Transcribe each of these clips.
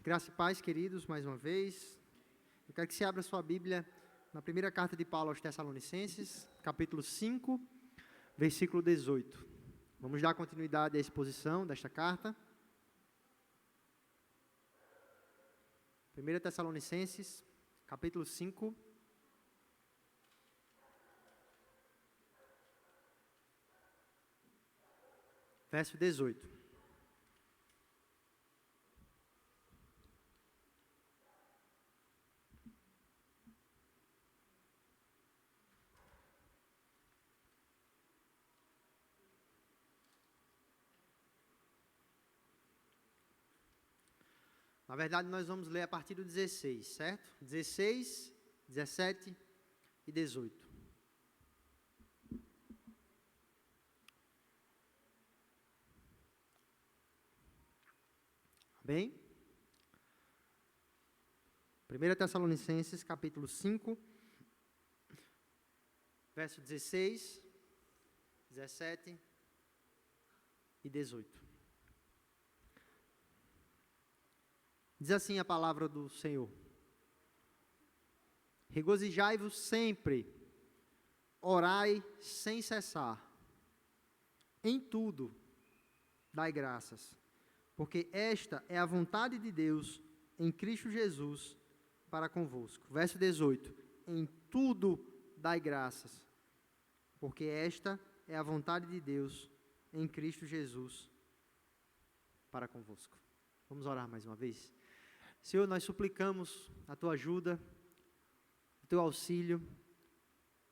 Graça e paz, queridos, mais uma vez. Eu quero que você abra sua Bíblia na primeira carta de Paulo aos Tessalonicenses, capítulo 5, versículo 18. Vamos dar continuidade à exposição desta carta. 1 Tessalonicenses, capítulo 5, verso 18. Na verdade, nós vamos ler a partir do 16, certo? 16, 17 e 18. Bem? 1 Tessalonicenses, capítulo 5, verso 16, 17 e 18. Diz assim a palavra do Senhor: regozijai-vos sempre, orai sem cessar, em tudo dai graças, porque esta é a vontade de Deus em Cristo Jesus para convosco. Verso 18: em tudo dai graças, porque esta é a vontade de Deus em Cristo Jesus para convosco. Vamos orar mais uma vez? Senhor, nós suplicamos a Tua ajuda, o Teu auxílio,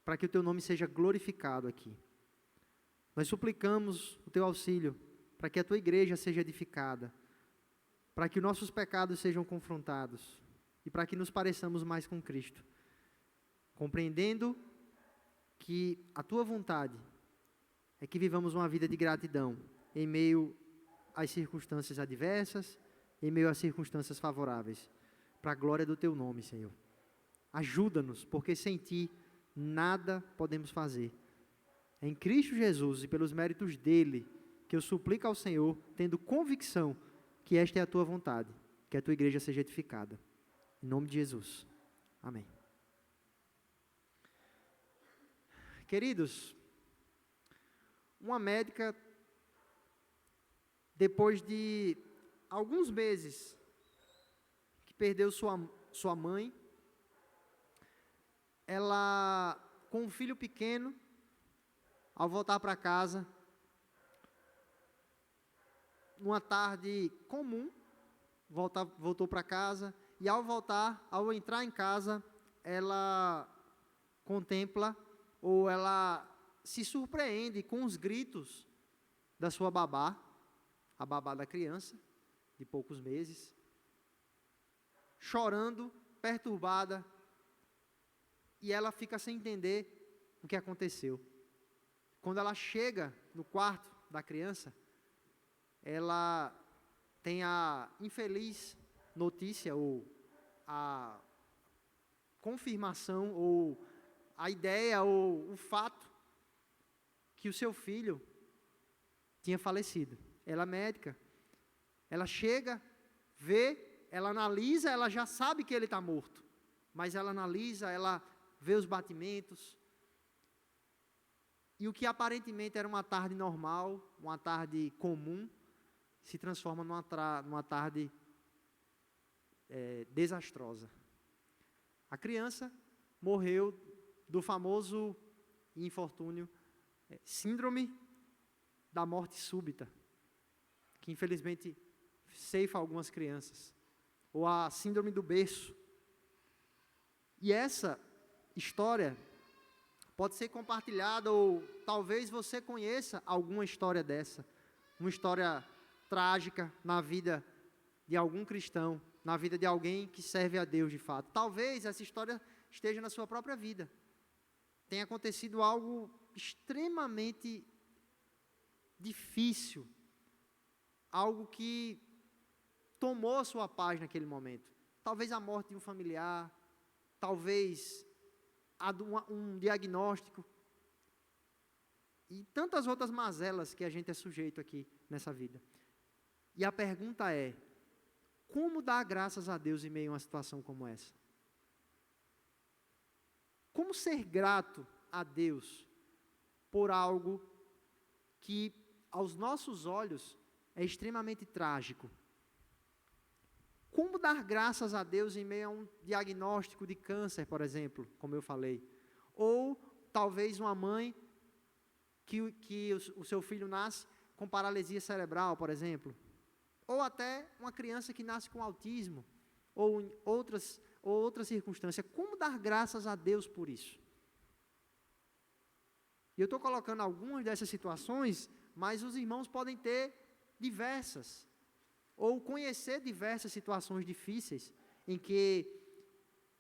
para que o Teu nome seja glorificado aqui. Nós suplicamos o Teu auxílio, para que a Tua igreja seja edificada, para que os nossos pecados sejam confrontados, e para que nos pareçamos mais com Cristo, compreendendo que a Tua vontade é que vivamos uma vida de gratidão, em meio às circunstâncias adversas, em meio às circunstâncias favoráveis, para a glória do Teu nome, Senhor. Ajuda-nos, porque sem Ti nada podemos fazer. É em Cristo Jesus e pelos méritos dEle que eu suplico ao Senhor, tendo convicção que esta é a Tua vontade, que a Tua igreja seja edificada. Em nome de Jesus. Amém. Queridos, uma médica, depois de alguns meses que perdeu sua mãe, ela, com um filho pequeno, ao voltar para casa, numa tarde comum, voltou para casa, e ao voltar, ao entrar em casa, ela contempla, ou ela se surpreende com os gritos da sua babá, a babá da criança, de poucos meses, chorando, perturbada, e ela fica sem entender o que aconteceu. Quando ela chega no quarto da criança, ela tem a infeliz notícia, ou a confirmação, ou a ideia, ou o fato, que o seu filho tinha falecido. Ela é médica, ela chega, vê, ela analisa, ela já sabe que ele está morto, mas ela analisa, ela vê os batimentos, e o que aparentemente era uma tarde normal, uma tarde comum, se transforma numa tarde desastrosa. A criança morreu do famoso infortúnio, síndrome da morte súbita, que infelizmente ceifa algumas crianças, ou a síndrome do berço. E essa história pode ser compartilhada, ou talvez você conheça alguma história dessa, uma história trágica na vida de algum cristão, na vida de alguém que serve a Deus de fato. Talvez essa história esteja na sua própria vida. Tenha acontecido algo extremamente difícil, algo que tomou a sua paz naquele momento. Talvez a morte de um familiar, talvez um diagnóstico, e tantas outras mazelas que a gente é sujeito aqui nessa vida. E a pergunta é: Como dar graças a Deus em meio a uma situação como essa? Como ser grato a Deus por algo que, aos nossos olhos, é extremamente trágico? Como dar graças a Deus em meio a um diagnóstico de câncer, por exemplo, como eu falei? Ou talvez uma mãe que o seu filho nasce com paralisia cerebral, por exemplo. Ou até uma criança que nasce com autismo, ou em outra circunstância. Como dar graças a Deus por isso? E eu estou colocando algumas dessas situações, mas os irmãos podem ter diversas, ou conhecer diversas situações difíceis, em que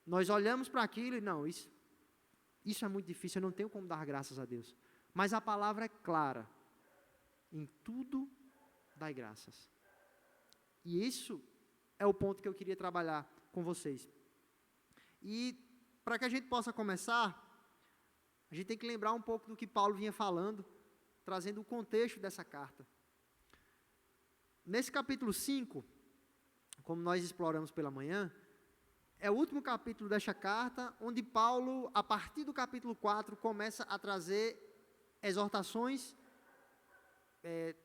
nós olhamos para aquilo e não, isso é muito difícil, eu não tenho como dar graças a Deus. Mas a palavra é clara, em tudo dai graças. E isso é o ponto que eu queria trabalhar com vocês. E para que a gente possa começar, a gente tem que lembrar um pouco do que Paulo vinha falando, trazendo o contexto dessa carta. Nesse capítulo 5, como nós exploramos pela manhã, é o último capítulo desta carta, onde Paulo, a partir do capítulo 4, começa a trazer exortações,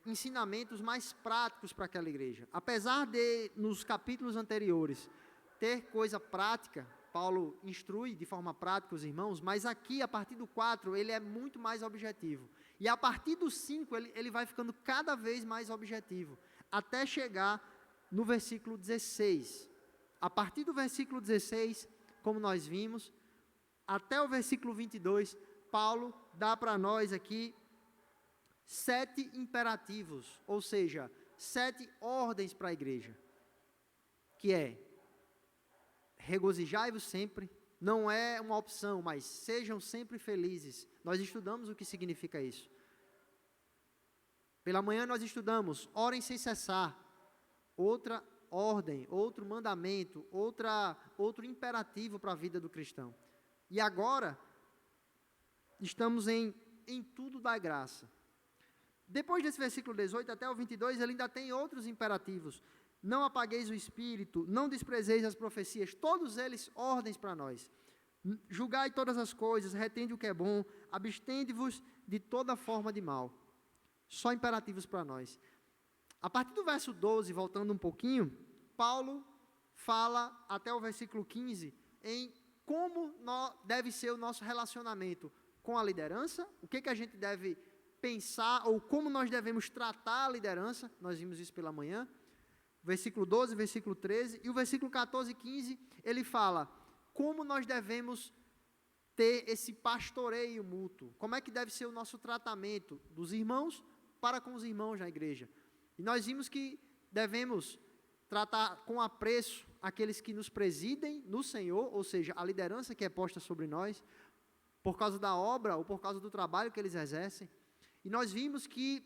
ensinamentos mais práticos para aquela igreja. Apesar de, nos capítulos anteriores, ter coisa prática, Paulo instrui de forma prática os irmãos, mas aqui, a partir do 4, ele é muito mais objetivo. E a partir do 5, ele vai ficando cada vez mais objetivo, até chegar no versículo 16. A partir do versículo 16, como nós vimos, até o versículo 22, Paulo dá para nós aqui 7 imperativos, ou seja, 7 ordens para a igreja, que é: regozijai-vos sempre, não é uma opção, mas sejam sempre felizes. Nós estudamos o que significa isso. Pela manhã nós estudamos, orem sem cessar, outra ordem, outro mandamento, outro imperativo para a vida do cristão. E agora, estamos em tudo dai graça. Depois desse versículo 18 até o 22, ele ainda tem outros imperativos. Não apagueis o espírito, não desprezeis as profecias, todos eles ordens para nós. Julgai todas as coisas, retende o que é bom, abstende-vos de toda forma de mal. Só imperativos para nós. A partir do verso 12, voltando um pouquinho, Paulo fala até o versículo 15 em como deve ser o nosso relacionamento com a liderança, o que a gente deve pensar, ou como nós devemos tratar a liderança. Nós vimos isso pela manhã. Versículo 12, versículo 13, e o versículo 14 e 15, ele fala como nós devemos ter esse pastoreio mútuo, como é que deve ser o nosso tratamento dos irmãos para com os irmãos na igreja. E nós vimos que devemos tratar com apreço aqueles que nos presidem no Senhor, ou seja, a liderança que é posta sobre nós, por causa da obra ou por causa do trabalho que eles exercem. E nós vimos que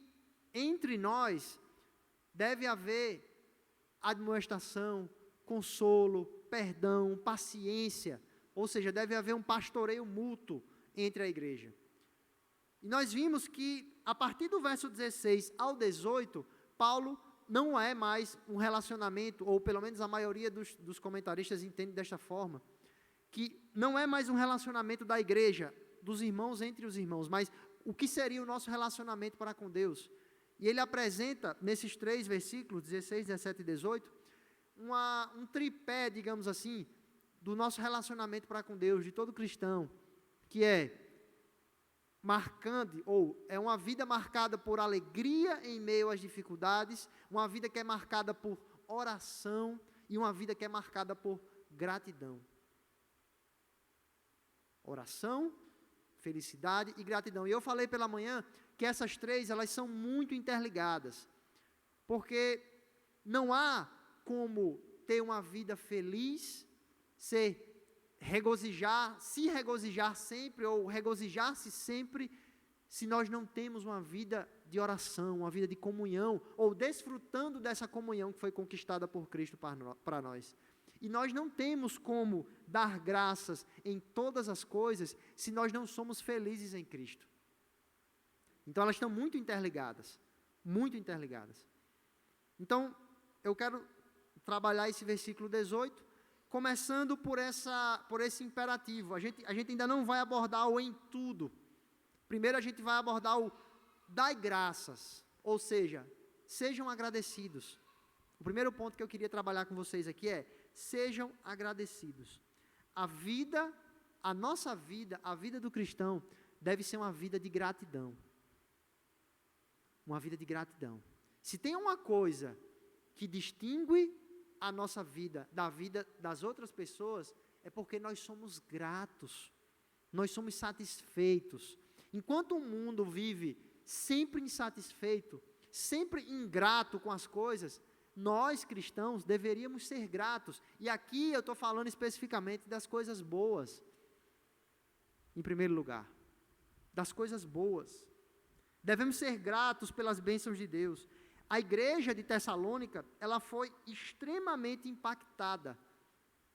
entre nós deve haver admoestação, consolo, perdão, paciência, ou seja, deve haver um pastoreio mútuo entre a igreja. E nós vimos que, a partir do verso 16 ao 18, Paulo não é mais um relacionamento, ou pelo menos a maioria dos comentaristas entende desta forma, que não é mais um relacionamento da igreja, dos irmãos entre os irmãos, mas o que seria o nosso relacionamento para com Deus. E ele apresenta, nesses 3 versículos, 16, 17 e 18, um tripé, digamos assim, do nosso relacionamento para com Deus, de todo cristão, que é é uma vida marcada por alegria em meio às dificuldades, uma vida que é marcada por oração e uma vida que é marcada por gratidão. Oração, felicidade e gratidão. E eu falei pela manhã que essas 3, elas são muito interligadas, porque não há como ter uma vida feliz, se regozijar sempre, ou regozijar-se sempre, se nós não temos uma vida de oração, uma vida de comunhão, ou desfrutando dessa comunhão que foi conquistada por Cristo para nós. E nós não temos como dar graças em todas as coisas, se nós não somos felizes em Cristo. Então elas estão muito interligadas, muito interligadas. Então, eu quero trabalhar esse versículo 18, começando por esse imperativo. A gente ainda não vai abordar o em tudo. Primeiro a gente vai abordar o dai graças, ou seja, sejam agradecidos. O primeiro ponto que eu queria trabalhar com vocês aqui é, sejam agradecidos. A nossa vida, a vida do cristão, deve ser uma vida de gratidão. Uma vida de gratidão. Se tem uma coisa que distingue a nossa vida da vida das outras pessoas, é porque nós somos gratos, nós somos satisfeitos. Enquanto o mundo vive sempre insatisfeito, sempre ingrato com as coisas, nós cristãos deveríamos ser gratos. E aqui eu estou falando especificamente das coisas boas, em primeiro lugar, das coisas boas. Devemos ser gratos pelas bênçãos de Deus. A igreja de Tessalônica, ela foi extremamente impactada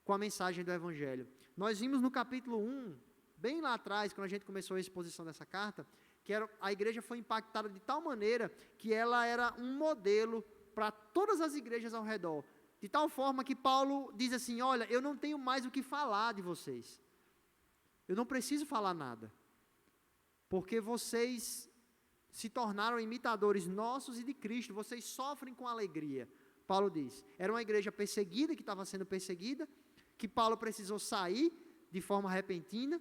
com a mensagem do Evangelho. Nós vimos no capítulo 1, bem lá atrás, quando a gente começou a exposição dessa carta, que a igreja foi impactada de tal maneira que ela era um modelo para todas as igrejas ao redor. De tal forma que Paulo diz assim, olha, eu não tenho mais o que falar de vocês. Eu não preciso falar nada. Porque vocês se tornaram imitadores nossos e de Cristo, vocês sofrem com alegria. Paulo diz, era uma igreja perseguida, que estava sendo perseguida, que Paulo precisou sair de forma repentina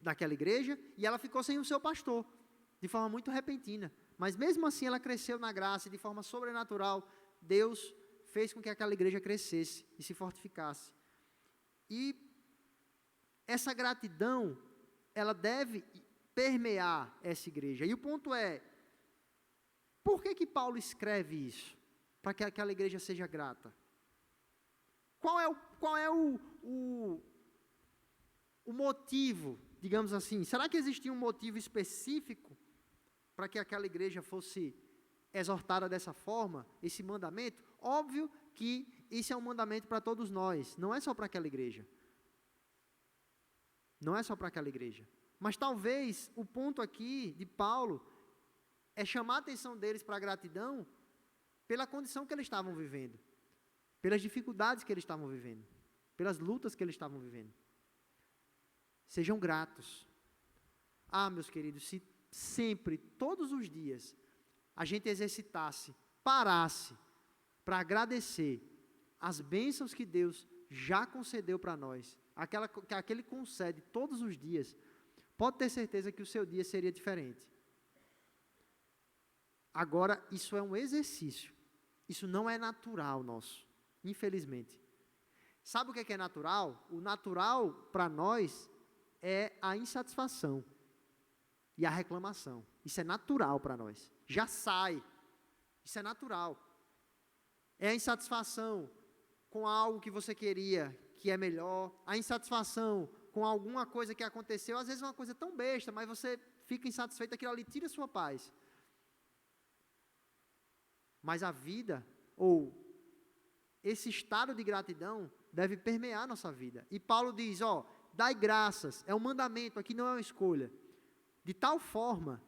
daquela igreja, e ela ficou sem o seu pastor, de forma muito repentina. Mas mesmo assim ela cresceu na graça, e de forma sobrenatural, Deus fez com que aquela igreja crescesse e se fortificasse. E essa gratidão, ela deve permear essa igreja. E o ponto é, por que Paulo escreve isso? Para que aquela igreja seja grata. Qual é o motivo, digamos assim? Será que existia um motivo específico para que aquela igreja fosse exortada dessa forma, esse mandamento? Óbvio que isso é um mandamento para todos nós, não é só para aquela igreja. Não é só para aquela igreja. Mas talvez o ponto aqui de Paulo é chamar a atenção deles para a gratidão pela condição que eles estavam vivendo, pelas dificuldades que eles estavam vivendo, pelas lutas que eles estavam vivendo. Sejam gratos. Meus queridos, se sempre, todos os dias, a gente exercitasse, parasse para agradecer as bênçãos que Deus já concedeu para nós, que Ele concede todos os dias, pode ter certeza que o seu dia seria diferente. Agora, isso é um exercício. Isso não é natural nosso, infelizmente. Sabe o que é natural? O natural para nós é a insatisfação e a reclamação. Isso é natural para nós. Já sai. Isso é natural. É a insatisfação com algo que você queria, que é melhor. A insatisfação com alguma coisa que aconteceu, às vezes uma coisa tão besta, mas você fica insatisfeito, aquilo ali tira a sua paz. Mas a vida, ou esse estado de gratidão, deve permear a nossa vida. E Paulo diz, dai graças, é um mandamento, aqui não é uma escolha. De tal forma,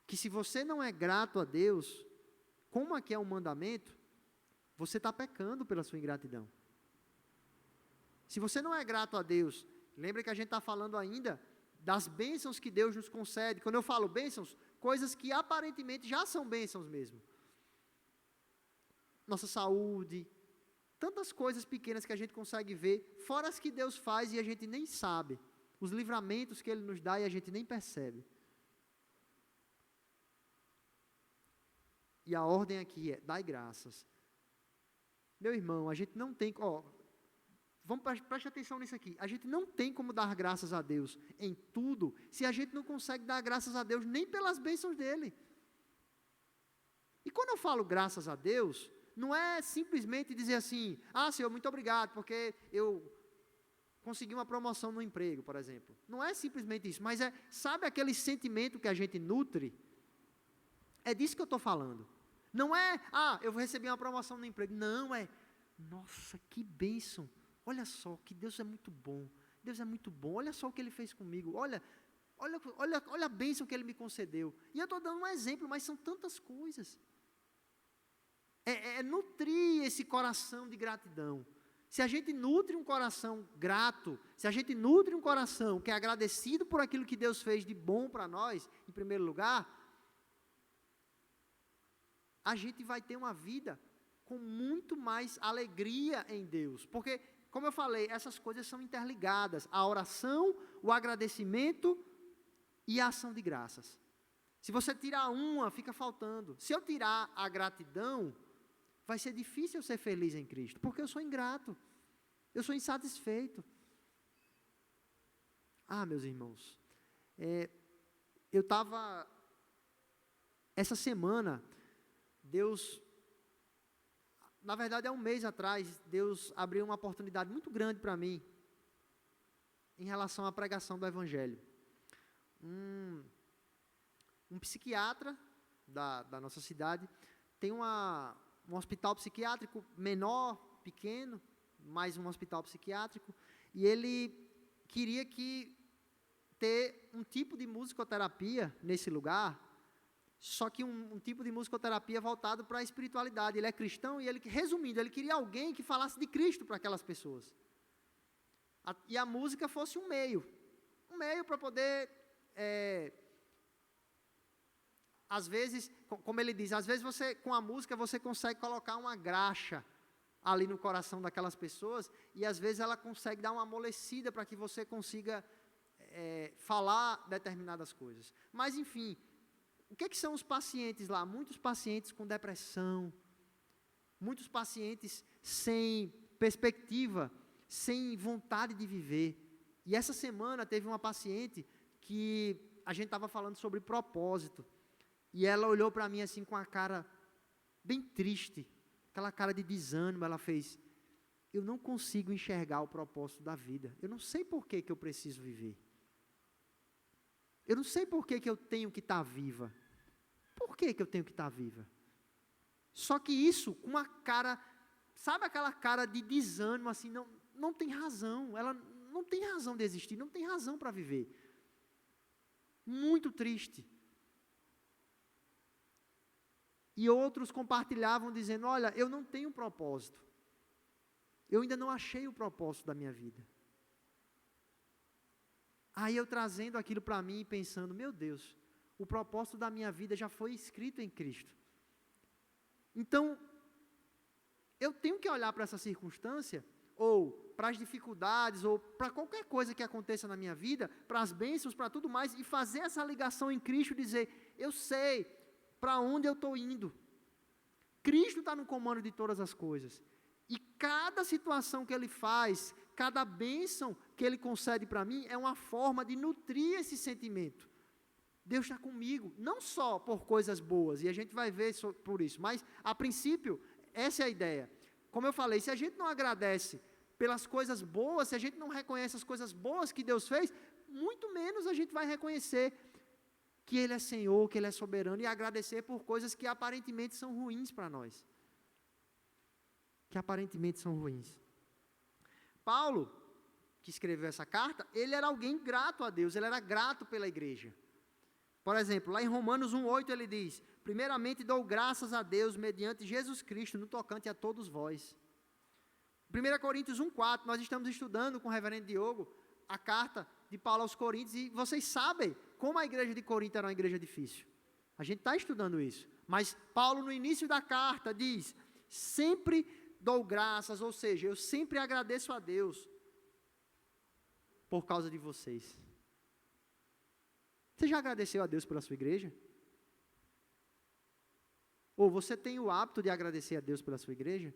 que se você não é grato a Deus, como aqui é um mandamento, você está pecando pela sua ingratidão. Se você não é grato a Deus, lembra que a gente está falando ainda das bênçãos que Deus nos concede. Quando eu falo bênçãos, coisas que aparentemente já são bênçãos mesmo. Nossa saúde, tantas coisas pequenas que a gente consegue ver, fora as que Deus faz e a gente nem sabe. Os livramentos que Ele nos dá e a gente nem percebe. E a ordem aqui é, dai graças. Meu irmão, a gente não tem... preste atenção nisso aqui. A gente não tem como dar graças a Deus em tudo, se a gente não consegue dar graças a Deus nem pelas bênçãos dEle. E quando eu falo graças a Deus, não é simplesmente dizer assim, Senhor, muito obrigado, porque eu consegui uma promoção no emprego, por exemplo. Não é simplesmente isso, mas sabe aquele sentimento que a gente nutre? É disso que eu estou falando. Não é, eu vou receber uma promoção no emprego. Não, nossa, que bênção. Olha só, que Deus é muito bom. Deus é muito bom. Olha só o que Ele fez comigo. Olha a bênção que Ele me concedeu. E eu estou dando um exemplo, mas são tantas coisas. é nutrir esse coração de gratidão. Se a gente nutre um coração grato, se a gente nutre um coração que é agradecido por aquilo que Deus fez de bom para nós, em primeiro lugar, a gente vai ter uma vida com muito mais alegria em Deus. Porque, como eu falei, essas coisas são interligadas. A oração, o agradecimento e a ação de graças. Se você tirar uma, fica faltando. Se eu tirar a gratidão, vai ser difícil eu ser feliz em Cristo, porque eu sou ingrato, eu sou insatisfeito. Meus irmãos, eu estava, essa semana, Deus, na verdade há um mês atrás, Deus abriu uma oportunidade muito grande para mim, em relação à pregação do Evangelho. Um psiquiatra da nossa cidade tem um hospital psiquiátrico menor, pequeno, mais um hospital psiquiátrico, e ele queria ter um tipo de musicoterapia nesse lugar, só que um tipo de musicoterapia voltado para a espiritualidade. Ele é cristão e resumindo, ele queria alguém que falasse de Cristo para aquelas pessoas. E a música fosse um meio para poder, às vezes, como ele diz, às vezes com a música você consegue colocar uma graxa ali no coração daquelas pessoas, e às vezes ela consegue dar uma amolecida para que você consiga falar determinadas coisas. Mas enfim, o que são os pacientes lá? Muitos pacientes com depressão, muitos pacientes sem perspectiva, sem vontade de viver. E essa semana teve uma paciente que a gente estava falando sobre propósito, e ela olhou para mim assim com a cara bem triste, aquela cara de desânimo. Ela fez: eu não consigo enxergar o propósito da vida, eu não sei por que eu preciso viver, eu não sei por que eu tenho que estar viva, por que eu tenho que estar viva? Só que isso com uma cara, sabe aquela cara de desânimo, assim, não tem razão, ela não tem razão de existir, não tem razão para viver, muito triste. E outros compartilhavam dizendo: olha, eu não tenho propósito, eu ainda não achei o propósito da minha vida. Aí eu trazendo aquilo para mim e pensando: meu Deus, o propósito da minha vida já foi escrito em Cristo. Então, eu tenho que olhar para essa circunstância, ou para as dificuldades, ou para qualquer coisa que aconteça na minha vida, para as bênçãos, para tudo mais, e fazer essa ligação em Cristo e dizer: eu sei para onde eu estou indo. Cristo está no comando de todas as coisas. E cada situação que Ele faz, cada bênção que Ele concede para mim, é uma forma de nutrir esse sentimento. Deus está comigo, não só por coisas boas, e a gente vai ver por isso, mas, a princípio, essa é a ideia. Como eu falei, se a gente não agradece pelas coisas boas, se a gente não reconhece as coisas boas que Deus fez, muito menos a gente vai reconhecer que Ele é Senhor, que Ele é soberano, e agradecer por coisas que aparentemente são ruins para nós. Que aparentemente são ruins. Paulo, que escreveu essa carta, ele era alguém grato a Deus, ele era grato pela igreja. Por exemplo, lá em Romanos 1,8 ele diz: primeiramente dou graças a Deus mediante Jesus Cristo, no tocante a todos vós. 1 Coríntios 1,4, nós estamos estudando com o reverendo Diogo a carta de Paulo aos Coríntios, e vocês sabem como a igreja de Corinto era uma igreja difícil. A gente está estudando isso. Mas Paulo, no início da carta, diz: sempre dou graças, ou seja, eu sempre agradeço a Deus por causa de vocês. Você já agradeceu a Deus pela sua igreja? Ou você tem o hábito de agradecer a Deus pela sua igreja?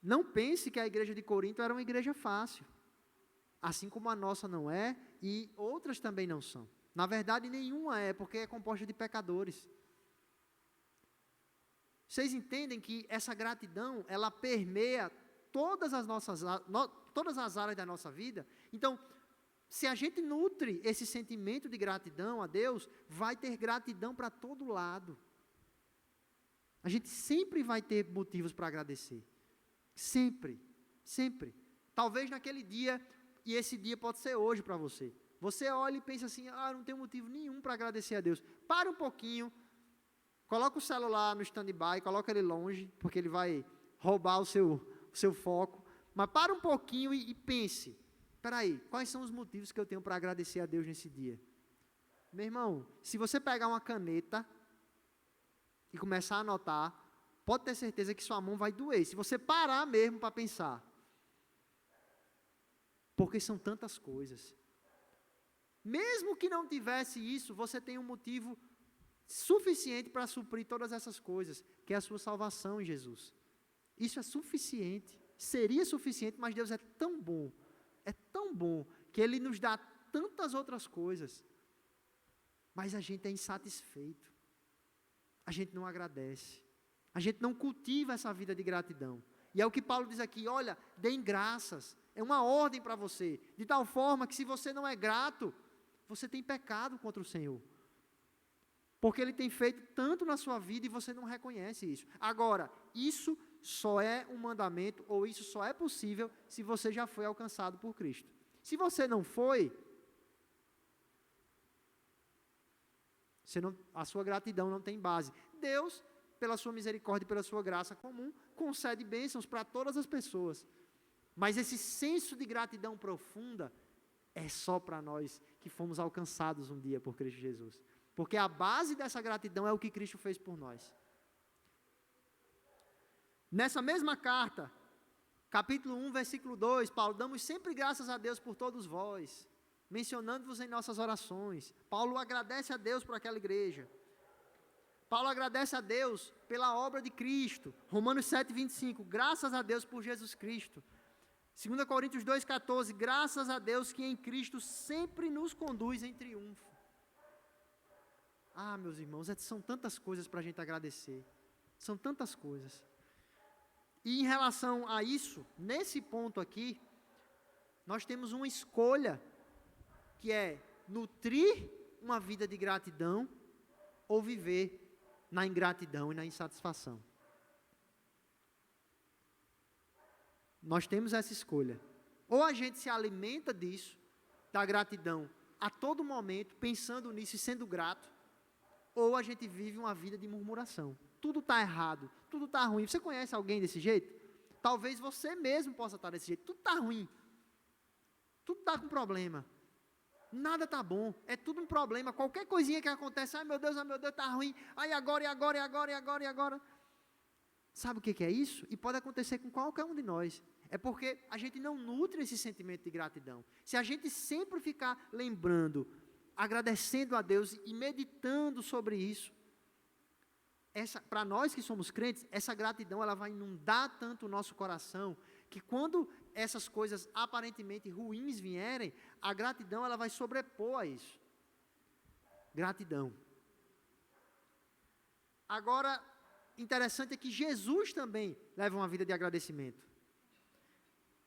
Não pense que a igreja de Corinto era uma igreja fácil, assim como a nossa não é, e outras também não são. Na verdade, nenhuma é, porque é composta de pecadores. Vocês entendem que essa gratidão, ela permeia todas as áreas da nossa vida? Então, se a gente nutre esse sentimento de gratidão a Deus, vai ter gratidão para todo lado. A gente sempre vai ter motivos para agradecer. Sempre, sempre. Talvez naquele dia, e esse dia pode ser hoje para você. Você olha e pensa assim: não tenho motivo nenhum para agradecer a Deus. Para um pouquinho, Coloca o celular no stand-by, coloca ele longe, porque ele vai roubar o seu foco. Mas para um pouquinho e pense, espera aí, quais são os motivos que eu tenho para agradecer a Deus nesse dia? Meu irmão, se você pegar uma caneta e começar a anotar, pode ter certeza que sua mão vai doer, se você parar mesmo para pensar. Porque são tantas coisas. Mesmo que não tivesse isso, você tem um motivo suficiente para suprir todas essas coisas, que é a sua salvação em Jesus. Isso é suficiente, seria suficiente, mas Deus é tão bom, que Ele nos dá tantas outras coisas, mas a gente é insatisfeito, a gente não agradece, a gente não cultiva essa vida de gratidão, e é o que Paulo diz aqui, olha, deem graças, é uma ordem para você, de tal forma que se você não é grato, você tem pecado contra o Senhor, porque Ele tem feito tanto na sua vida e você não reconhece isso. Agora, isso só é um mandamento, ou isso só é possível se você já foi alcançado por Cristo. Se você não foi, a sua gratidão não tem base. Deus, pela sua misericórdia e pela sua graça comum, concede bênçãos para todas as pessoas. Mas esse senso de gratidão profunda é só para nós que fomos alcançados um dia por Cristo Jesus. Porque a base dessa gratidão é o que Cristo fez por nós. Nessa mesma carta, capítulo 1, versículo 2, Paulo, damos sempre graças a Deus por todos vós, mencionando-vos em nossas orações. Paulo agradece a Deus por aquela igreja. Paulo agradece a Deus pela obra de Cristo. Romanos 7, 25, graças a Deus por Jesus Cristo. 2 Coríntios 2, 14, graças a Deus que em Cristo sempre nos conduz em triunfo. Ah, meus irmãos, são tantas coisas para a gente agradecer. São tantas coisas. E em relação a isso, nesse ponto aqui, nós temos uma escolha, que é nutrir uma vida de gratidão ou viver na ingratidão e na insatisfação. Nós temos essa escolha. Ou a gente se alimenta disso, da gratidão, a todo momento, pensando nisso e sendo grato, ou a gente vive uma vida de murmuração. Tudo está errado, tudo está ruim. Você conhece alguém desse jeito? Talvez você mesmo possa estar desse jeito. Tudo está ruim, tudo está com problema, nada está bom, é tudo um problema. Qualquer coisinha que acontece, ai meu Deus, está ruim, ai agora. Sabe o que é isso? E pode acontecer com qualquer um de nós. É porque a gente não nutre esse sentimento de gratidão. Se a gente sempre ficar lembrando, agradecendo a Deus e meditando sobre isso, para nós que somos crentes, essa gratidão ela vai inundar tanto o nosso coração, que quando essas coisas aparentemente ruins vierem, a gratidão ela vai sobrepor a isso. Gratidão. Agora, interessante é que Jesus também leva uma vida de agradecimento.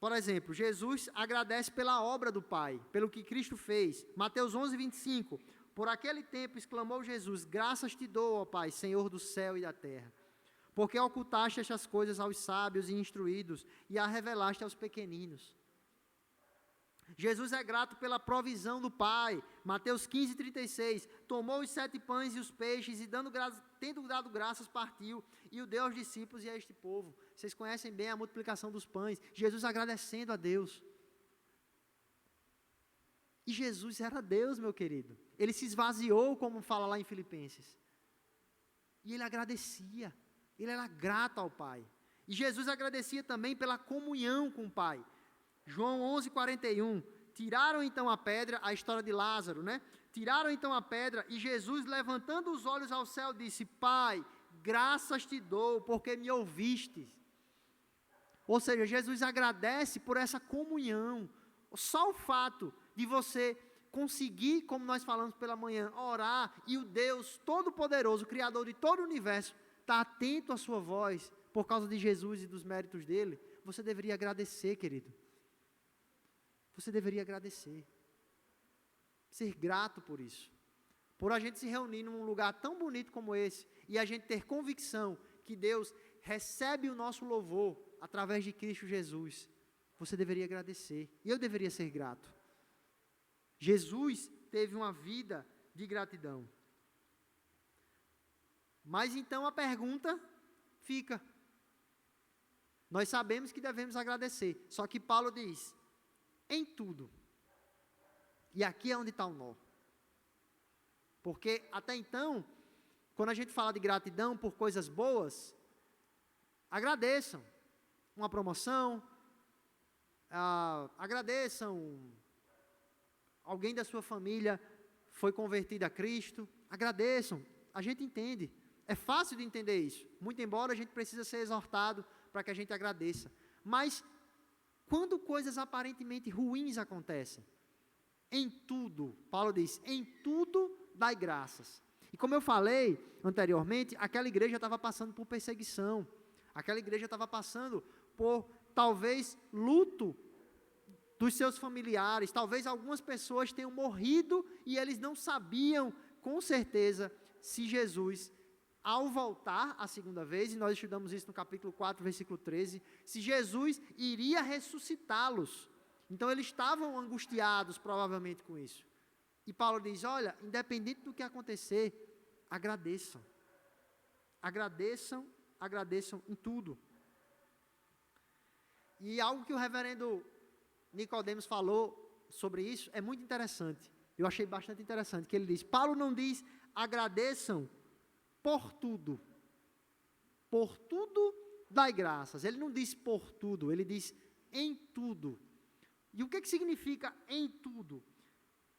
Por exemplo, Jesus agradece pela obra do Pai, pelo que Cristo fez. Mateus 11, 25. Por aquele tempo exclamou Jesus, graças te dou, ó Pai, Senhor do céu e da terra, porque ocultaste estas coisas aos sábios e instruídos e a revelaste aos pequeninos. Jesus é grato pela provisão do Pai. Mateus 15, 36. Tomou os 7 pães e os peixes e tendo dado graças, partiu e o deu aos discípulos e a este povo. Vocês conhecem bem a multiplicação dos pães. Jesus agradecendo a Deus. E Jesus era Deus, meu querido. Ele se esvaziou, como fala lá em Filipenses. E ele agradecia. Ele era grato ao Pai. E Jesus agradecia também pela comunhão com o Pai. João 11, 41. Tiraram então a pedra, a história de Lázaro, né? Tiraram então a pedra e Jesus, levantando os olhos ao céu, disse, Pai, graças te dou, porque me ouvistes. Ou seja, Jesus agradece por essa comunhão. Só o fato de você conseguir, como nós falamos pela manhã, orar, e o Deus Todo-Poderoso, Criador de todo o universo, está atento à sua voz, por causa de Jesus e dos méritos dele, você deveria agradecer, querido. Você deveria agradecer. Ser grato por isso. Por a gente se reunir num lugar tão bonito como esse, e a gente ter convicção que Deus recebe o nosso louvor através de Cristo Jesus. Você deveria agradecer. E eu deveria ser grato. Jesus teve uma vida de gratidão. Mas então a pergunta fica. Nós sabemos que devemos agradecer. Só que Paulo diz, em tudo. E aqui é onde está o nó. Porque até então, quando a gente fala de gratidão por coisas boas, agradeçam. Uma promoção, agradeçam. Alguém da sua família foi convertido a Cristo, agradeçam. A gente entende. É fácil de entender isso. Muito embora a gente precisa ser exortado para que a gente agradeça. Mas, quando coisas aparentemente ruins acontecem, em tudo, Paulo diz, em tudo dai graças. E como eu falei anteriormente, aquela igreja estava passando por perseguição. Aquela igreja estava passando por, talvez, luto dos seus familiares. Talvez algumas pessoas tenham morrido e eles não sabiam, com certeza, se Jesus, ao voltar a segunda vez, e nós estudamos isso no capítulo 4, versículo 13, se Jesus iria ressuscitá-los. Então eles estavam angustiados, provavelmente, com isso. E Paulo diz, olha, independente do que acontecer, agradeçam. Agradeçam, agradeçam em tudo. E algo que o reverendo Nicodemos falou sobre isso é muito interessante. Eu achei bastante interessante, que ele diz, Paulo não diz, agradeçam por tudo. Por tudo dai graças. Ele não diz por tudo, ele diz em tudo. E o que significa em tudo?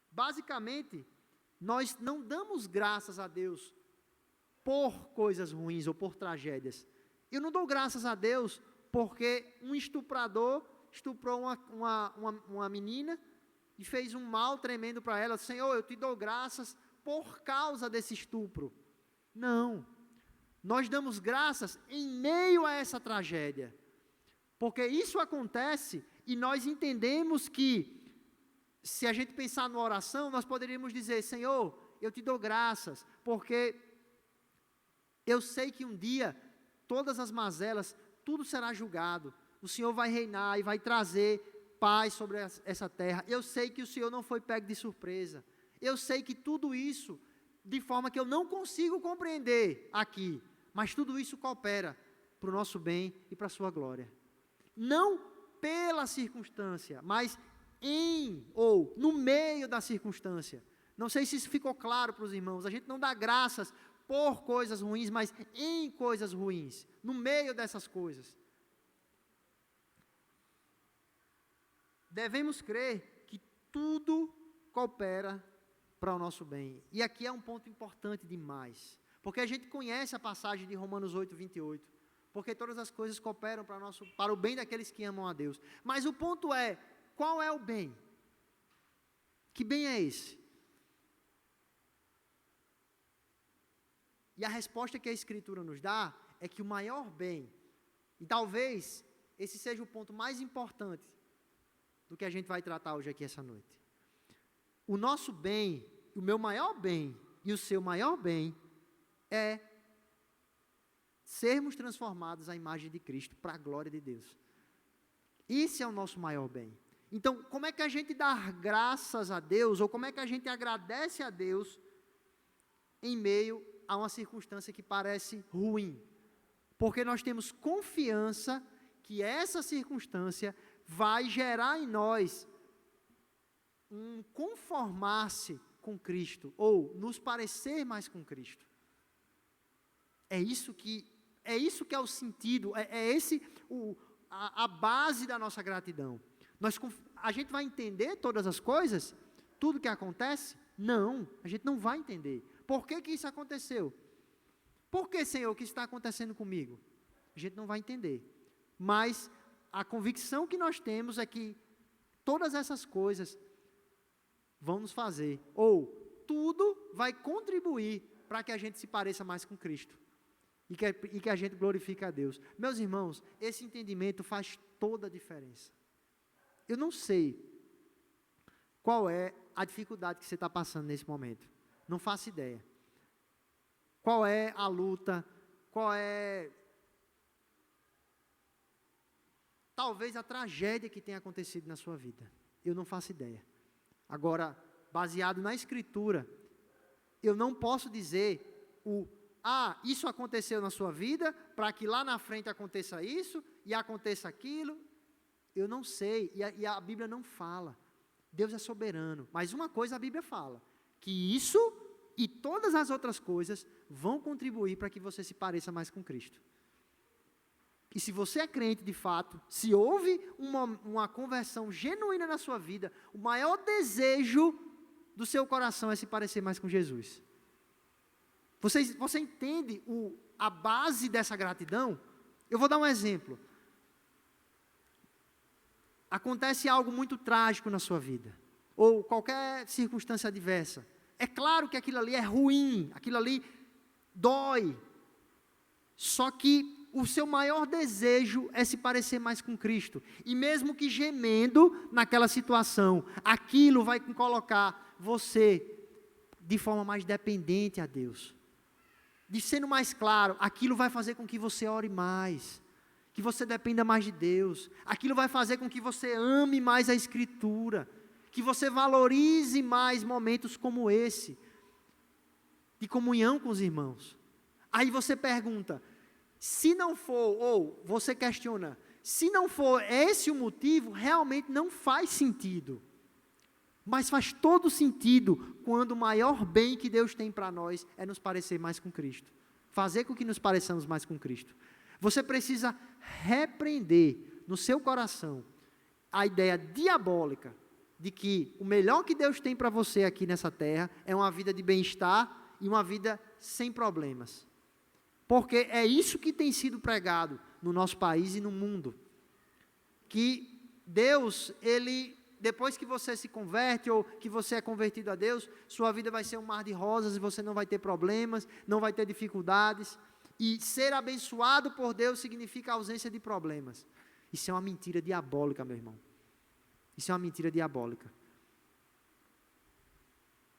Basicamente, nós não damos graças a Deus por coisas ruins ou por tragédias. Eu não dou graças a Deus porque um estuprador estuprou uma menina e fez um mal tremendo para ela. Senhor, eu te dou graças por causa desse estupro. Não. Nós damos graças em meio a essa tragédia. Porque isso acontece e nós entendemos que, se a gente pensar numa oração, nós poderíamos dizer, Senhor, eu te dou graças, porque eu sei que um dia, todas as mazelas, tudo será julgado. O Senhor vai reinar e vai trazer paz sobre essa terra. Eu sei que o Senhor não foi pego de surpresa. Eu sei que tudo isso, de forma que eu não consigo compreender aqui, mas tudo isso coopera para o nosso bem e para a sua glória. Não pela circunstância, mas em ou no meio da circunstância. Não sei se isso ficou claro para os irmãos. A gente não dá graças por coisas ruins, mas em coisas ruins, no meio dessas coisas. Devemos crer que tudo coopera para o nosso bem. E aqui é um ponto importante demais, porque a gente conhece a passagem de Romanos 8, 28, porque todas as coisas cooperam para o bem daqueles que amam a Deus. Mas o ponto é, qual é o bem? Que bem é esse? E a resposta que a Escritura nos dá é que o maior bem, e talvez esse seja o ponto mais importante do que a gente vai tratar hoje aqui essa noite. O nosso bem, o meu maior bem e o seu maior bem é sermos transformados à imagem de Cristo, para a glória de Deus. Esse é o nosso maior bem. Então, como é que a gente dá graças a Deus, ou como é que a gente agradece a Deus em meio a uma circunstância que parece ruim? Porque nós temos confiança que essa circunstância vai gerar em nós um conformar-se com Cristo, ou nos parecer mais com Cristo. É isso que é o sentido, a base da nossa gratidão. A gente vai entender todas as coisas, tudo que acontece? Não, a gente não vai entender. Por que isso aconteceu? Por que, Senhor, que isso está acontecendo comigo? A gente não vai entender. Mas a convicção que nós temos é que todas essas coisas vão nos fazer, ou tudo vai contribuir para que a gente se pareça mais com Cristo. E que a gente glorifique a Deus. Meus irmãos, esse entendimento faz toda a diferença. Eu não sei qual é a dificuldade que você está passando nesse momento. Não faço ideia. Qual é a luta? Qual é, talvez, a tragédia que tenha acontecido na sua vida? Eu não faço ideia. Agora, baseado na Escritura, eu não posso dizer isso aconteceu na sua vida, para que lá na frente aconteça isso, e aconteça aquilo. Eu não sei, e a Bíblia não fala. Deus é soberano, mas uma coisa a Bíblia fala, que isso e todas as outras coisas vão contribuir para que você se pareça mais com Cristo. E se você é crente de fato, se houve uma conversão genuína na sua vida, o maior desejo do seu coração é se parecer mais com Jesus. Você entende a base dessa gratidão? Eu vou dar um exemplo. Acontece algo muito trágico na sua vida, ou qualquer circunstância adversa. É claro que aquilo ali é ruim, aquilo ali dói. Só que o seu maior desejo é se parecer mais com Cristo. E mesmo que gemendo naquela situação, aquilo vai colocar você de forma mais dependente a Deus. De sendo mais claro, aquilo vai fazer com que você ore mais, que você dependa mais de Deus. Aquilo vai fazer com que você ame mais a Escritura, que você valorize mais momentos como esse, de comunhão com os irmãos. Aí você pergunta, se não for, ou você questiona, se não for esse o motivo, realmente não faz sentido. Mas faz todo sentido quando o maior bem que Deus tem para nós é nos parecer mais com Cristo. Fazer com que nos pareçamos mais com Cristo. Você precisa repreender no seu coração a ideia diabólica de que o melhor que Deus tem para você aqui nessa terra é uma vida de bem-estar e uma vida sem problemas. Porque é isso que tem sido pregado no nosso país e no mundo. Que Deus, depois que você se converte ou que você é convertido a Deus, sua vida vai ser um mar de rosas e você não vai ter problemas, não vai ter dificuldades. E ser abençoado por Deus significa ausência de problemas. Isso é uma mentira diabólica, meu irmão. Isso é uma mentira diabólica.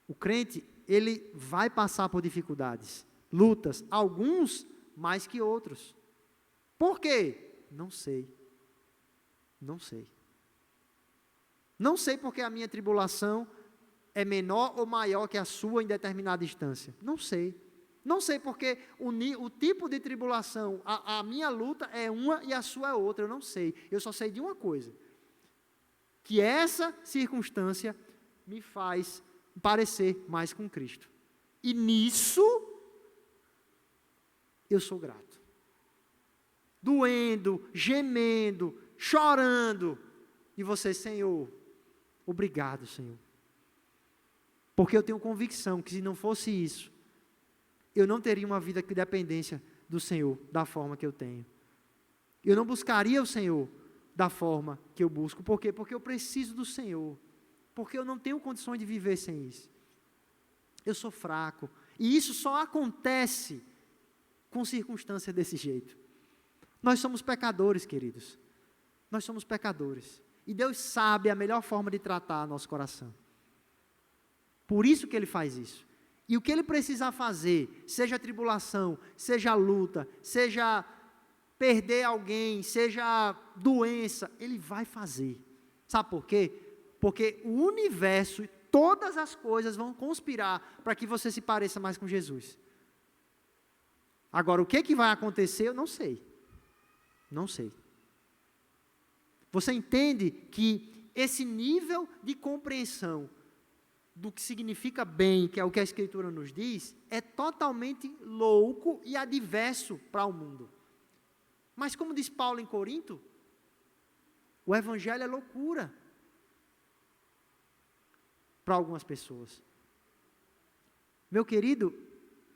O crente, ele vai passar por dificuldades, lutas, alguns mais que outros. Por quê? Não sei. Não sei. Não sei porque a minha tribulação é menor ou maior que a sua em determinada instância. Não sei. Não sei porque o tipo de tribulação, a minha luta é uma e a sua é outra. Eu não sei. Eu só sei de uma coisa. Que essa circunstância me faz parecer mais com Cristo. E nisso, eu sou grato. Doendo, gemendo, chorando. E você, Senhor, obrigado, Senhor. Porque eu tenho convicção que se não fosse isso, eu não teria uma vida de dependência do Senhor, da forma que eu tenho. Eu não buscaria o Senhor da forma que eu busco. Por quê? Porque eu preciso do Senhor. Porque eu não tenho condições de viver sem isso. Eu sou fraco. E isso só acontece com circunstâncias desse jeito. Nós somos pecadores, queridos. Nós somos pecadores. E Deus sabe a melhor forma de tratar nosso coração. Por isso que Ele faz isso. E o que Ele precisar fazer, seja tribulação, seja luta, seja perder alguém, seja doença, Ele vai fazer. Sabe por quê? Porque o universo e todas as coisas vão conspirar para que você se pareça mais com Jesus. Agora, o que vai acontecer, eu não sei. Não sei. Você entende que esse nível de compreensão do que significa bem, que é o que a Escritura nos diz, é totalmente louco e adverso para o mundo. Mas como diz Paulo em Corinto, o Evangelho é loucura para algumas pessoas. Meu querido,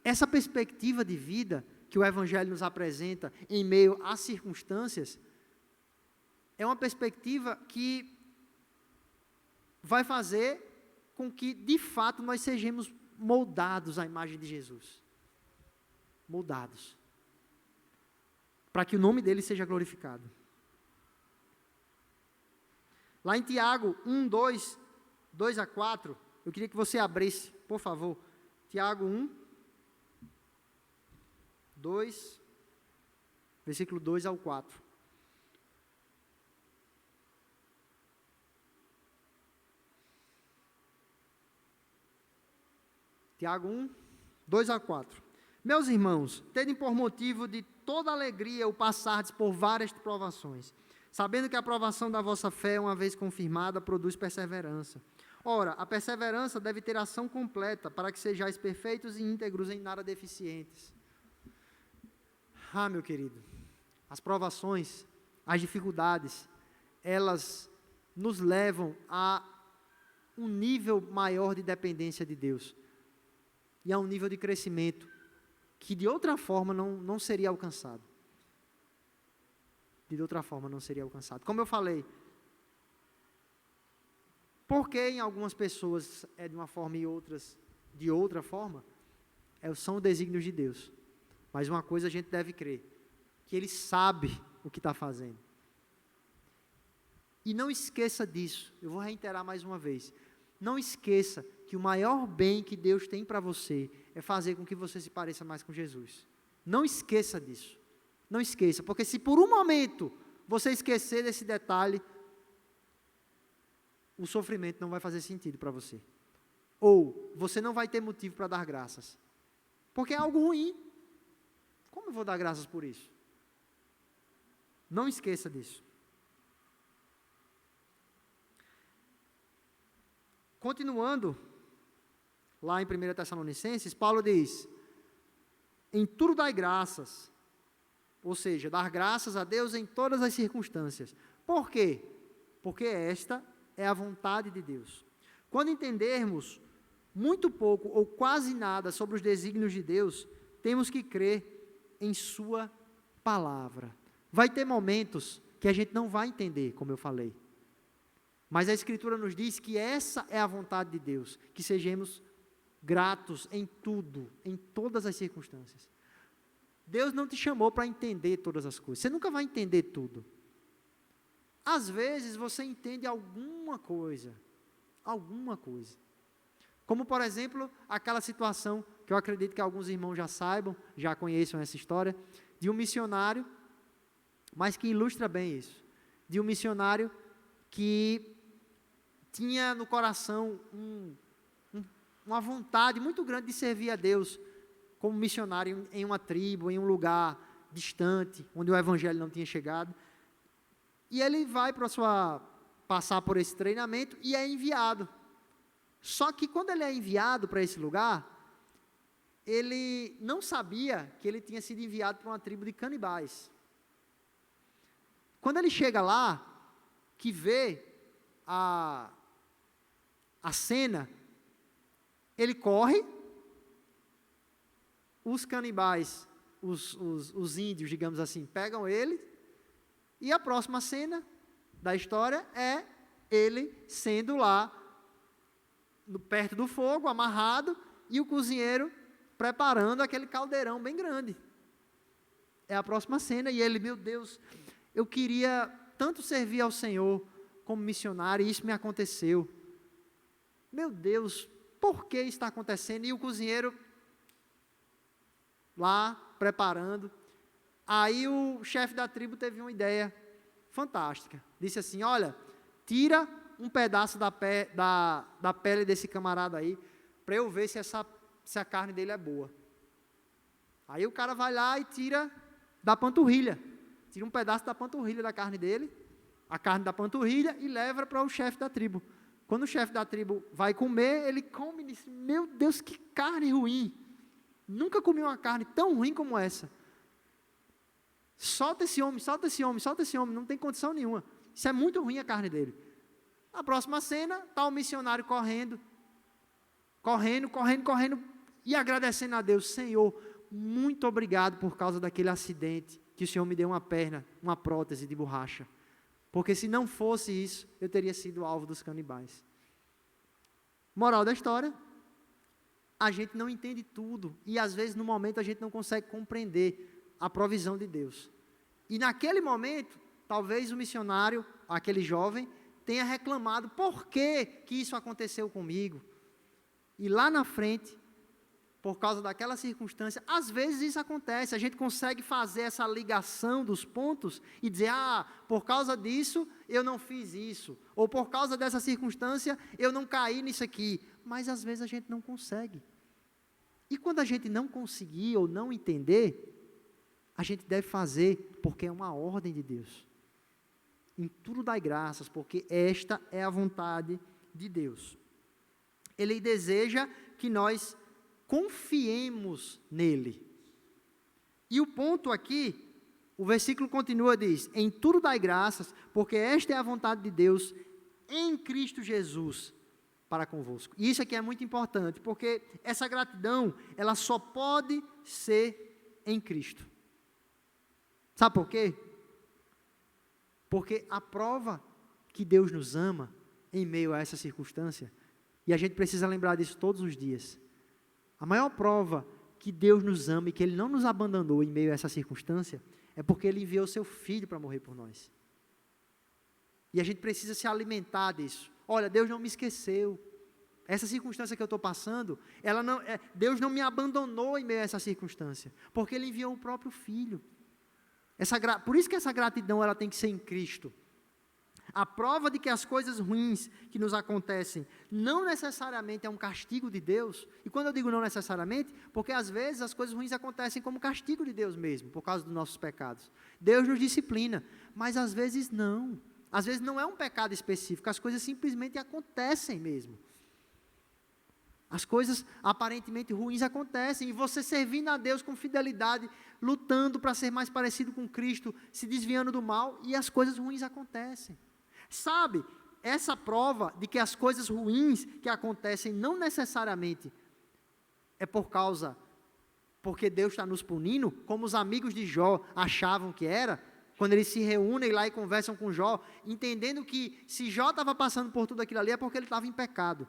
essa perspectiva de vida que o Evangelho nos apresenta em meio às circunstâncias, é uma perspectiva que vai fazer com que, de fato, nós sejamos moldados à imagem de Jesus. Moldados. Para que o nome dele seja glorificado. Lá em Tiago 1, 2 a 4, eu queria que você abrisse, por favor. Tiago 1, 2, versículo 2 ao 4. Tiago 1, 2 a 4. Meus irmãos, tende por motivo de toda alegria o passardes por várias provações, sabendo que a provação da vossa fé, uma vez confirmada, produz perseverança. Ora, a perseverança deve ter ação completa, para que sejais perfeitos e íntegros, em nada deficientes. Meu querido, as provações, as dificuldades, elas nos levam a um nível maior de dependência de Deus, e a um nível de crescimento, que de outra forma não seria alcançado. De outra forma não seria alcançado. Como eu falei, porque em algumas pessoas é de uma forma e outras de outra forma, são os desígnios de Deus. Mas uma coisa a gente deve crer, que Ele sabe o que está fazendo. E não esqueça disso, eu vou reiterar mais uma vez, não esqueça que o maior bem que Deus tem para você é fazer com que você se pareça mais com Jesus. Não esqueça disso. Não esqueça, porque se por um momento você esquecer desse detalhe, o sofrimento não vai fazer sentido para você. Ou você não vai ter motivo para dar graças. Porque é algo ruim. Como eu vou dar graças por isso? Não esqueça disso. Continuando, lá em 1 Tessalonicenses, Paulo diz: em tudo dai graças, ou seja, dar graças a Deus em todas as circunstâncias. Por quê? Porque esta é a vontade de Deus. Quando entendermos muito pouco ou quase nada sobre os desígnios de Deus, temos que crer em sua palavra. Vai ter momentos que a gente não vai entender, como eu falei. Mas a Escritura nos diz que essa é a vontade de Deus, que sejamos gratos em tudo, em todas as circunstâncias. Deus não te chamou para entender todas as coisas, você nunca vai entender tudo. Às vezes você entende alguma coisa, como por exemplo, aquela situação, que eu acredito que alguns irmãos já saibam, já conheçam essa história, de um missionário, mas que ilustra bem isso, de um missionário que tinha no coração uma vontade muito grande de servir a Deus, como missionário em uma tribo, em um lugar distante, onde o evangelho não tinha chegado, e ele vai passar por esse treinamento e é enviado. Só que quando ele é enviado para esse lugar, ele não sabia que ele tinha sido enviado para uma tribo de canibais. Quando ele chega lá, que vê a cena, ele corre, os canibais, os índios, digamos assim, pegam ele, e a próxima cena da história é ele sendo lá, perto do fogo, amarrado, e o cozinheiro preparando aquele caldeirão bem grande. É a próxima cena, e ele, meu Deus, eu queria tanto servir ao Senhor como missionário, e isso me aconteceu. Meu Deus, por que está acontecendo? E o cozinheiro lá, preparando. Aí o chefe da tribo teve uma ideia fantástica. Disse assim: olha, tira um pedaço da pele desse camarada aí, para eu ver se a carne dele é boa. Aí o cara vai lá e tira da panturrilha. Tira um pedaço da panturrilha da carne dele, a carne da panturrilha, e leva para o chefe da tribo. Quando o chefe da tribo vai comer, ele come e diz: meu Deus, que carne ruim. Nunca comi uma carne tão ruim como essa. Solta esse homem, solta esse homem, solta esse homem, não tem condição nenhuma. Isso é muito ruim a carne dele. Na próxima cena, está o missionário correndo, e agradecendo a Deus: Senhor, muito obrigado por causa daquele acidente, que o Senhor me deu uma perna, uma prótese de borracha. Porque se não fosse isso, eu teria sido alvo dos canibais. Moral da história: a gente não entende tudo, e às vezes no momento a gente não consegue compreender a provisão de Deus. E naquele momento, talvez o missionário, aquele jovem, tenha reclamado: por que isso aconteceu comigo? E lá na frente, por causa daquela circunstância, às vezes isso acontece, a gente consegue fazer essa ligação dos pontos e dizer: por causa disso eu não fiz isso, ou por causa dessa circunstância eu não caí nisso aqui, mas às vezes a gente não consegue. E quando a gente não conseguir ou não entender, a gente deve fazer porque é uma ordem de Deus. Em tudo dai graças, porque esta é a vontade de Deus. Ele deseja que nós confiemos nele. E o ponto aqui, o versículo continua, diz, em tudo dai graças, porque esta é a vontade de Deus em Cristo Jesus para convosco. E isso aqui é muito importante, porque essa gratidão, ela só pode ser em Cristo. Sabe por quê? Porque a prova que Deus nos ama em meio a essa circunstância, e a gente precisa lembrar disso todos os dias, a maior prova que Deus nos ama e que Ele não nos abandonou em meio a essa circunstância, é porque Ele enviou seu Filho para morrer por nós. E a gente precisa se alimentar disso. Olha, Deus não me esqueceu. Essa circunstância que eu estou passando, Deus não me abandonou em meio a essa circunstância, porque Ele enviou o próprio Filho. Por isso que essa gratidão ela tem que ser em Cristo. A prova de que as coisas ruins que nos acontecem não necessariamente é um castigo de Deus, e quando eu digo não necessariamente, porque às vezes as coisas ruins acontecem como castigo de Deus mesmo, por causa dos nossos pecados. Deus nos disciplina, mas às vezes não. Às vezes não é um pecado específico, as coisas simplesmente acontecem mesmo. As coisas aparentemente ruins acontecem, e você servindo a Deus com fidelidade, lutando para ser mais parecido com Cristo, se desviando do mal, e as coisas ruins acontecem. Sabe, essa prova de que as coisas ruins que acontecem não necessariamente é porque Deus está nos punindo, como os amigos de Jó achavam que era, quando eles se reúnem lá e conversam com Jó, entendendo que se Jó estava passando por tudo aquilo ali é porque ele estava em pecado.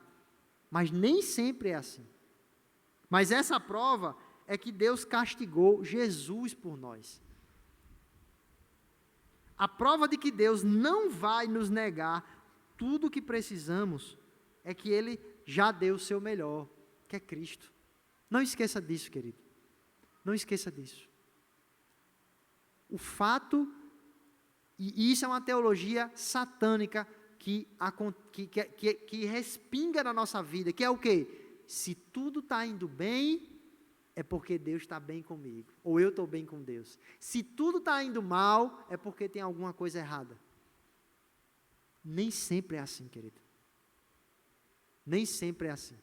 Mas nem sempre é assim. Mas essa prova é que Deus castigou Jesus por nós. A prova de que Deus não vai nos negar tudo o que precisamos é que Ele já deu o seu melhor, que é Cristo. Não esqueça disso, querido. Não esqueça disso. O fato, e isso é uma teologia satânica que respinga na nossa vida, que é o quê? Se tudo está indo bem, é porque Deus está bem comigo, ou eu estou bem com Deus. Se tudo está indo mal, é porque tem alguma coisa errada. Nem sempre é assim, querido. Nem sempre é assim.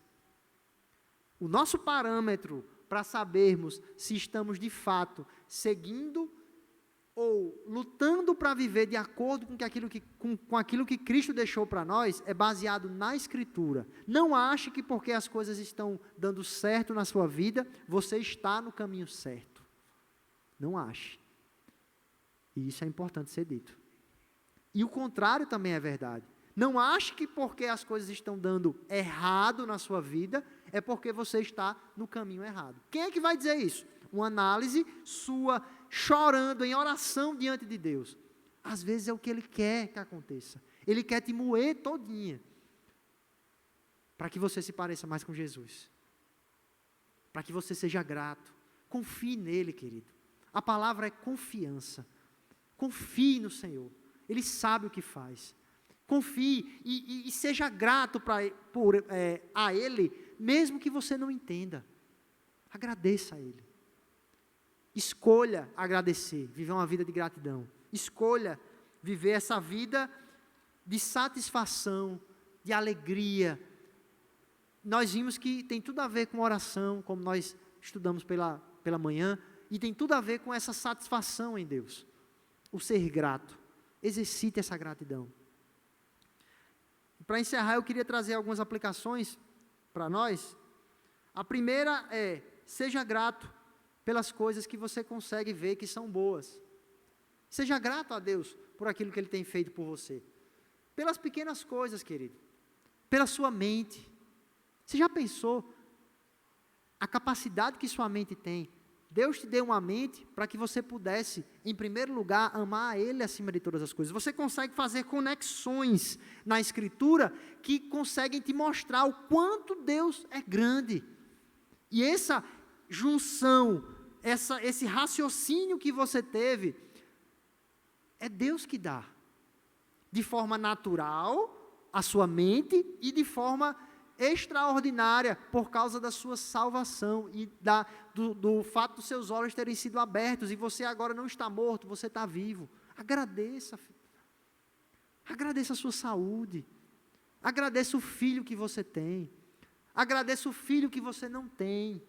O nosso parâmetro para sabermos se estamos de fato seguindo ou lutando para viver de acordo com aquilo que Cristo deixou para nós, é baseado na Escritura. Não ache que porque as coisas estão dando certo na sua vida, você está no caminho certo. Não ache. E isso é importante ser dito. E o contrário também é verdade. Não ache que porque as coisas estão dando errado na sua vida, é porque você está no caminho errado. Quem é que vai dizer isso? Uma análise sua, chorando em oração diante de Deus. Às vezes é o que Ele quer que aconteça. Ele quer te moer todinha, para que você se pareça mais com Jesus. Para que você seja grato. Confie nele, querido. A palavra é confiança. Confie no Senhor. Ele sabe o que faz. Confie e seja grato a Ele, mesmo que você não entenda. Agradeça a Ele. Escolha agradecer, viver uma vida de gratidão. Escolha viver essa vida de satisfação, de alegria. Nós vimos que tem tudo a ver com oração, como nós estudamos pela manhã, e tem tudo a ver com essa satisfação em Deus. O ser grato. Exercite essa gratidão. Para encerrar, eu queria trazer algumas aplicações para nós. A primeira é, seja grato pelas coisas que você consegue ver que são boas. Seja grato a Deus por aquilo que Ele tem feito por você. Pelas pequenas coisas, querido. Pela sua mente. Você já pensou a capacidade que sua mente tem? Deus te deu uma mente para que você pudesse, em primeiro lugar, amar a Ele acima de todas as coisas. Você consegue fazer conexões na Escritura que conseguem te mostrar o quanto Deus é grande. E essa junção, esse raciocínio que você teve, é Deus que dá. De forma natural, a sua mente, e de forma extraordinária por causa da sua salvação e do fato dos seus olhos terem sido abertos, e você agora não está morto, você está vivo. Agradeça, filho. Agradeça a sua saúde, agradeça o filho que você tem, agradeça o filho que você não tem,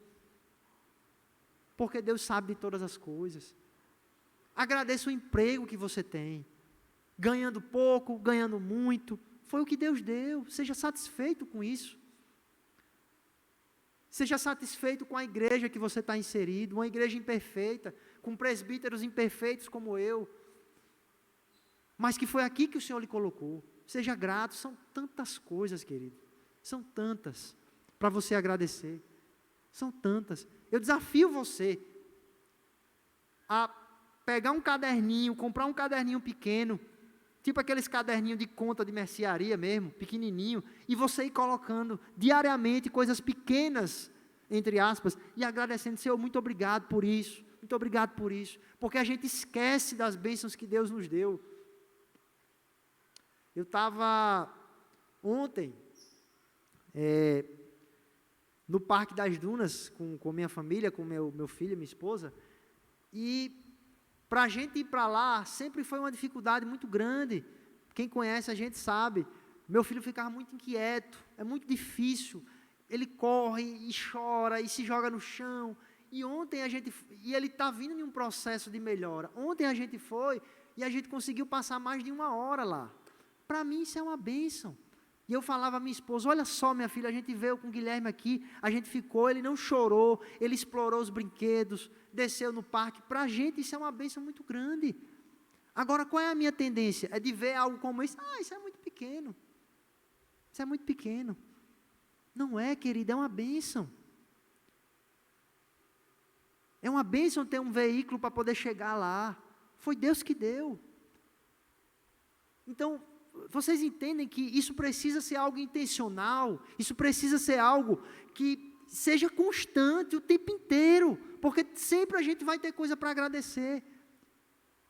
porque Deus sabe de todas as coisas. Agradeça o emprego que você tem, ganhando pouco, ganhando muito, foi o que Deus deu, seja satisfeito com isso. Seja satisfeito com a igreja que você está inserido, uma igreja imperfeita, com presbíteros imperfeitos como eu, mas que foi aqui que o Senhor lhe colocou. Seja grato, são tantas coisas, querido, são tantas, para você agradecer, são tantas. Eu desafio você a pegar um caderninho, comprar um caderninho pequeno, tipo aqueles caderninhos de conta de mercearia mesmo, pequenininho, e você ir colocando diariamente coisas pequenas, entre aspas, e agradecendo, Senhor, muito obrigado por isso, porque a gente esquece das bênçãos que Deus nos deu. Eu estava ontem no Parque das Dunas com minha família, com meu filho e minha esposa, e para a gente ir para lá, sempre foi uma dificuldade muito grande. Quem conhece a gente sabe, meu filho ficava muito inquieto, é muito difícil, ele corre e chora e se joga no chão, e ele está vindo em um processo de melhora. Ontem a gente foi e a gente conseguiu passar mais de 1 hora lá. Para mim isso é uma bênção. E eu falava à minha esposa, olha só minha filha, a gente veio com o Guilherme aqui, a gente ficou, ele não chorou, ele explorou os brinquedos, desceu no parque. Para a gente isso é uma bênção muito grande. Agora, qual é a minha tendência? É de ver algo como isso, isso é muito pequeno, isso é muito pequeno. Não é, querida, é uma bênção. É uma bênção ter um veículo para poder chegar lá, foi Deus que deu. Então, vocês entendem que isso precisa ser algo intencional, isso precisa ser algo que seja constante o tempo inteiro, porque sempre a gente vai ter coisa para agradecer.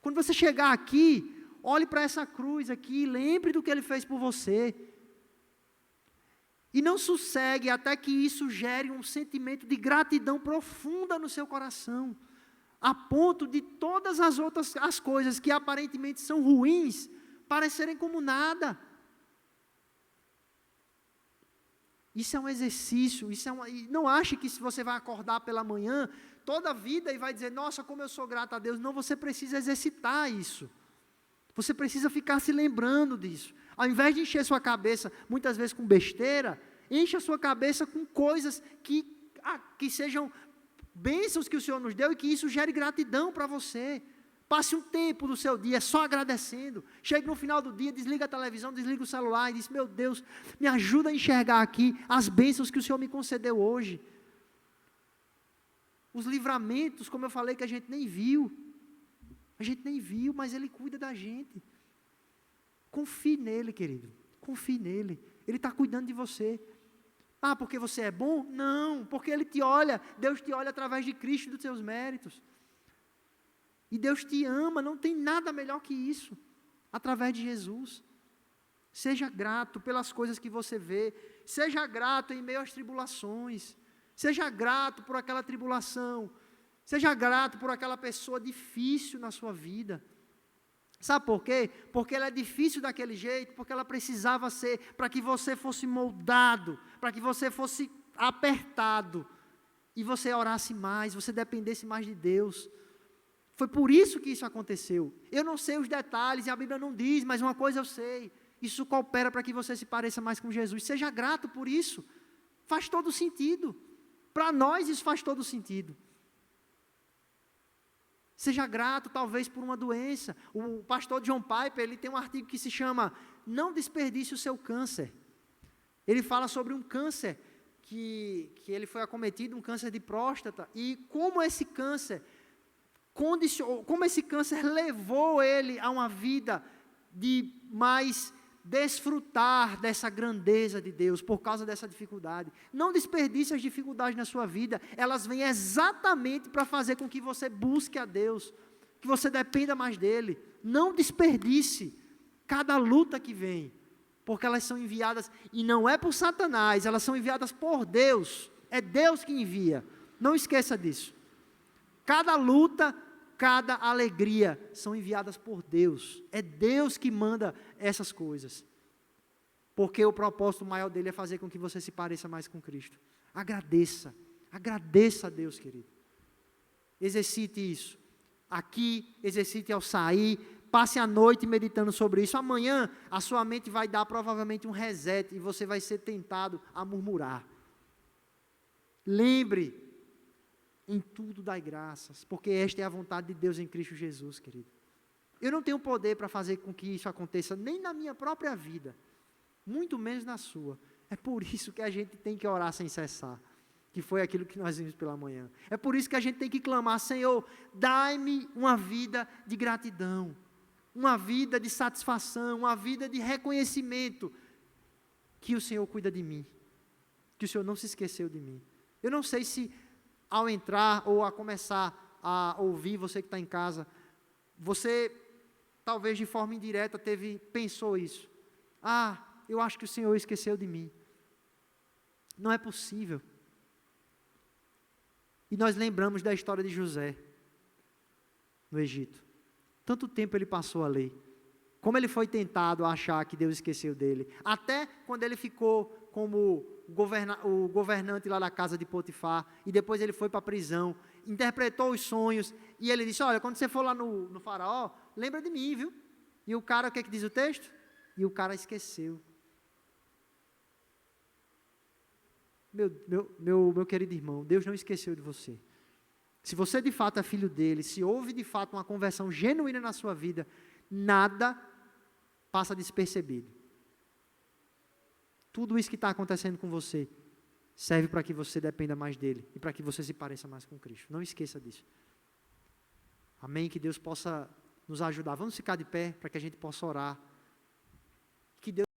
Quando você chegar aqui, olhe para essa cruz aqui, lembre do que Ele fez por você, e não sossegue até que isso gere um sentimento de gratidão profunda no seu coração, a ponto de todas as coisas que aparentemente são ruins, parecerem como nada. Isso é um exercício, e não ache que se você vai acordar pela manhã, toda a vida, e vai dizer, nossa, como eu sou grato a Deus. Não, você precisa exercitar isso. Você precisa ficar se lembrando disso. Ao invés de encher sua cabeça, muitas vezes com besteira, encha a sua cabeça com coisas que sejam bênçãos que o Senhor nos deu, e que isso gere gratidão para você. Passe um tempo do seu dia só agradecendo. Chegue no final do dia, desliga a televisão, desliga o celular e diz, meu Deus, me ajuda a enxergar aqui as bênçãos que o Senhor me concedeu hoje. Os livramentos, como eu falei, que a gente nem viu. A gente nem viu, mas Ele cuida da gente. Confie nele, querido. Confie nele. Ele está cuidando de você. Porque você é bom? Não, porque Ele te olha. Deus te olha através de Cristo e dos seus méritos. E Deus te ama, não tem nada melhor que isso, através de Jesus. Seja grato pelas coisas que você vê, seja grato em meio às tribulações, seja grato por aquela tribulação, seja grato por aquela pessoa difícil na sua vida. Sabe por quê? Porque ela é difícil daquele jeito, porque ela precisava ser, para que você fosse moldado, para que você fosse apertado, e você orasse mais, você dependesse mais de Deus. Foi por isso que isso aconteceu. Eu não sei os detalhes, e a Bíblia não diz, mas uma coisa eu sei, isso coopera para que você se pareça mais com Jesus. Seja grato por isso, faz todo sentido. Para nós isso faz todo sentido. Seja grato talvez por uma doença. O pastor John Piper, ele tem um artigo que se chama Não Desperdice o Seu Câncer. Ele fala sobre um câncer que ele foi acometido, um câncer de próstata, e como esse câncer levou ele a uma vida de mais desfrutar dessa grandeza de Deus, por causa dessa dificuldade. Não desperdice as dificuldades na sua vida, elas vêm exatamente para fazer com que você busque a Deus, que você dependa mais dele. Não desperdice cada luta que vem, porque elas são enviadas, e não é por Satanás, elas são enviadas por Deus, é Deus que envia, não esqueça disso. Cada luta, cada alegria são enviadas por Deus, é Deus que manda essas coisas, porque o propósito maior dele é fazer com que você se pareça mais com Cristo. Agradeça a Deus, querido. Exercite isso. Aqui, exercite ao sair, passe a noite meditando sobre isso. Amanhã, a sua mente vai dar provavelmente um reset e você vai ser tentado a murmurar. Lembre, em tudo dai graças, porque esta é a vontade de Deus em Cristo Jesus, querido. Eu não tenho poder para fazer com que isso aconteça, nem na minha própria vida, muito menos na sua. É por isso que a gente tem que orar sem cessar, que foi aquilo que nós vimos pela manhã. É por isso que a gente tem que clamar: Senhor, dai-me uma vida de gratidão, uma vida de satisfação, uma vida de reconhecimento, que o Senhor cuida de mim, que o Senhor não se esqueceu de mim. Eu não sei se ao entrar ou a começar a ouvir, você que está em casa, você talvez de forma indireta pensou isso. Eu acho que o Senhor esqueceu de mim. Não é possível. E nós lembramos da história de José, no Egito. Tanto tempo ele passou ali. Como ele foi tentado a achar que Deus esqueceu dele. Até quando ele ficou como o governante lá da casa de Potifar. E depois ele foi para a prisão. Interpretou os sonhos. E ele disse: olha, quando você for lá no faraó, lembra de mim, viu? E o cara, o que é que diz o texto? E o cara esqueceu. Meu querido irmão, Deus não esqueceu de você. Se você de fato é filho dele, se houve de fato uma conversão genuína na sua vida, nada passa despercebido. Tudo isso que está acontecendo com você serve para que você dependa mais dele e para que você se pareça mais com Cristo. Não esqueça disso. Amém? Que Deus possa nos ajudar. Vamos ficar de pé para que a gente possa orar. Que Deus